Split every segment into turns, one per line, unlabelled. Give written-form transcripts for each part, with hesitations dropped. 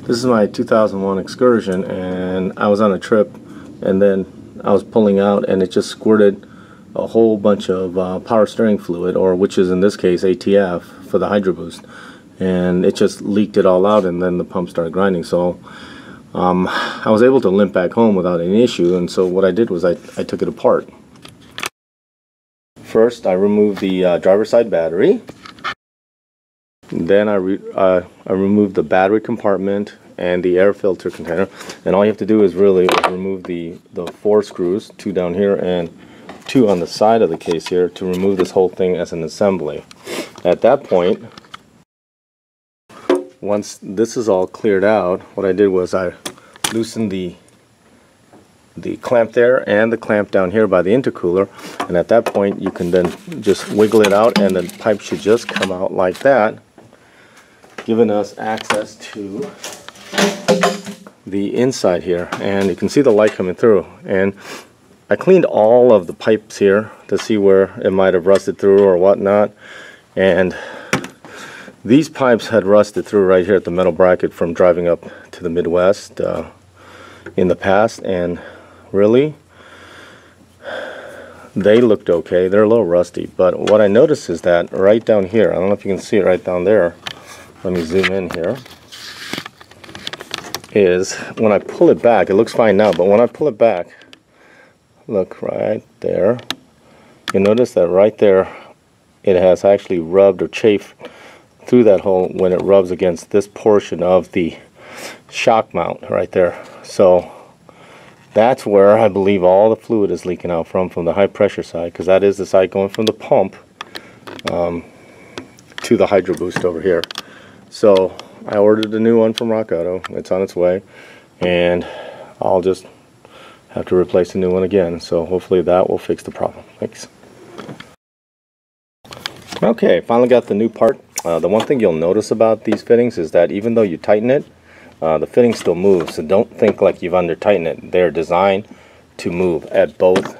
This is my 2001 Excursion, and I was on a trip, and then I was pulling out, and it just squirted a whole bunch of power steering fluid, or which is in this case ATF for the hydroboost, and it just leaked it all out, and then the pump started grinding. So I was able to limp back home without any issue, and so what I did was I took it apart. First, I removed the driver's side battery. Then I removed the battery compartment and the air filter container, and all you have to do is really remove the 4 screws, 2 down here and 2 on the side of the case here, to remove this whole thing as an assembly. At that point, once this is all cleared out, what I did was I loosened the clamp there and the clamp down here by the intercooler, and at that point you can then just wiggle it out, and the pipe should just come out like that, giving us access to the inside here. And you can see the light coming through, and I cleaned all of the pipes here to see where it might have rusted through or whatnot, and these pipes had rusted through right here at the metal bracket from driving up to the Midwest in the past, and really they looked okay. They're a little rusty, but what I noticed is that right down here, I don't know if you can see it right down there, let me zoom in here, is when I pull it back, it looks fine now, but when I pull it back, look right there, you notice that right there it has actually rubbed or chafed through that hole when it rubs against this portion of the shock mount right there. So that's where I believe all the fluid is leaking out from the high pressure side, because that is the side going from the pump to the hydroboost over here. So I ordered a new one from Rock Auto. It's on its way, and I'll just have to replace a new one again. So hopefully that will fix the problem. Thanks. Okay, finally got the new part. The one thing you'll notice about these fittings is that even though you tighten it, the fitting still moves. So don't think like you've under tightened it. They're designed to move at both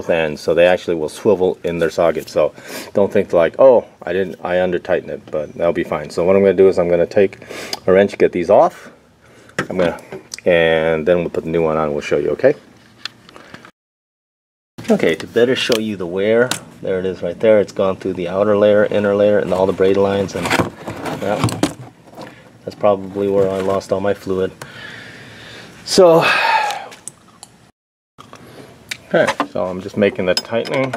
ends, so they actually will swivel in their socket. So don't think like, oh, I under tightened it, but that'll be fine. So what I'm going to do is I'm going to take a wrench, get these off, and then we'll put the new one on and we'll show you. Okay, to better show you the wear, there it is right there. It's gone through the outer layer, inner layer, and all the braid lines, and yeah, that's probably where I lost all my fluid. So okay, so I'm just making the tightening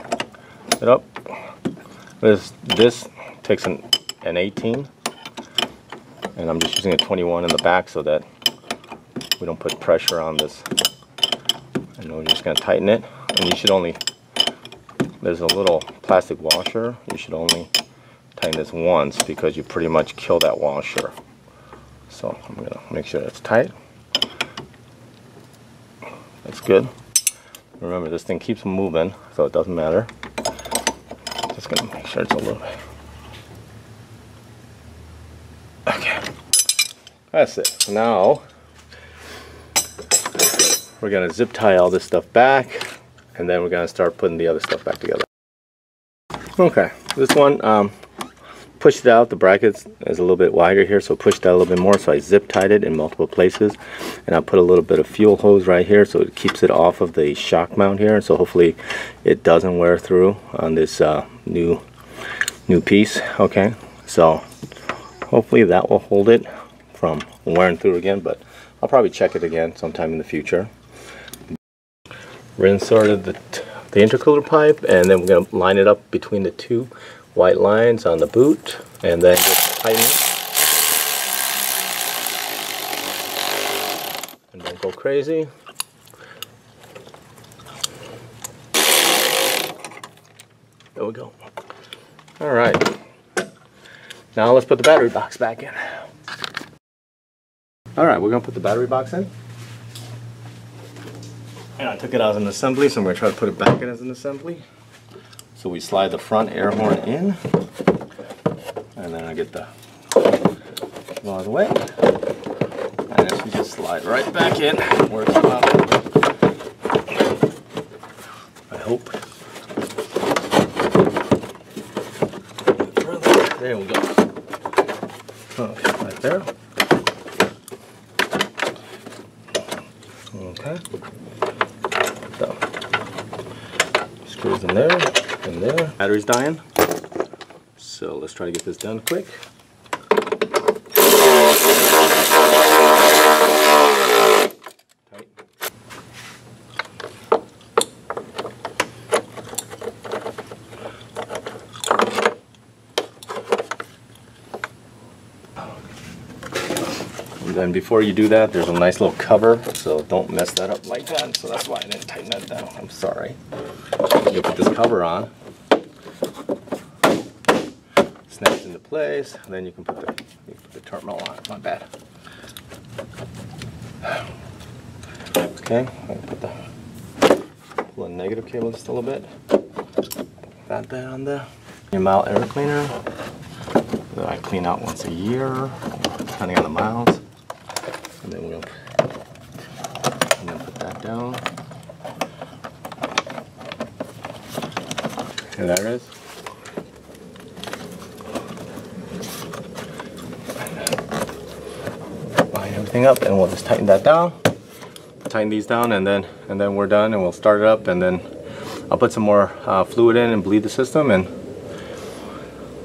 it up. This takes an 18, and I'm just using a 21 in the back so that we don't put pressure on this. And we're just going to tighten it, and you should only, there's a little plastic washer, you should only tighten this once because you pretty much kill that washer. So I'm going to make sure it's tight. That's good. Remember, this thing keeps moving, so it doesn't matter. Just gonna make sure it's a little bit. Okay, that's it. Now we're gonna zip tie all this stuff back, and then we're gonna start putting the other stuff back together. Okay, this one pushed it out. The brackets is a little bit wider here, so pushed out a little bit more. So I zip tied it in multiple places, and I put a little bit of fuel hose right here, so it keeps it off of the shock mount here. So hopefully it doesn't wear through on this new piece. Okay, so hopefully that will hold it from wearing through again, but I'll probably check it again sometime in the future. Rinse sorted the intercooler pipe, and then we're going to line it up between the 2 white lines on the boot, and then just tighten it. And don't go crazy. There we go. Alright. Now let's put the battery box back in. Alright, we're going to put the battery box in. And I took it out as an assembly, so I'm going to try to put it back in as an assembly. So we slide the front air horn in, and then I get the cable out of the way, and it should just slide right back in where it's out. I hope. There we go. Okay, right there. Okay. So, screws in there, in there. Battery's dying. So let's try to get this done quick. Tight. And then before you do that, there's a nice little cover, so don't mess that up like that. So that's why I didn't tighten that down. I'm sorry. You put this cover on. Snaps into place, and then you can put the terminal on. My bad. Okay, I'm gonna pull the negative cable just a little bit. Got that on there. Your mount air cleaner that I clean out once a year, depending on the miles. And then we'll put that down. And there it is. Line everything up, and we'll just tighten that down. Tighten these down, and then we're done, and we'll start it up, and then I'll put some more fluid in and bleed the system, and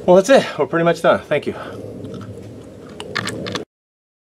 well, that's it. We're pretty much done. Thank you.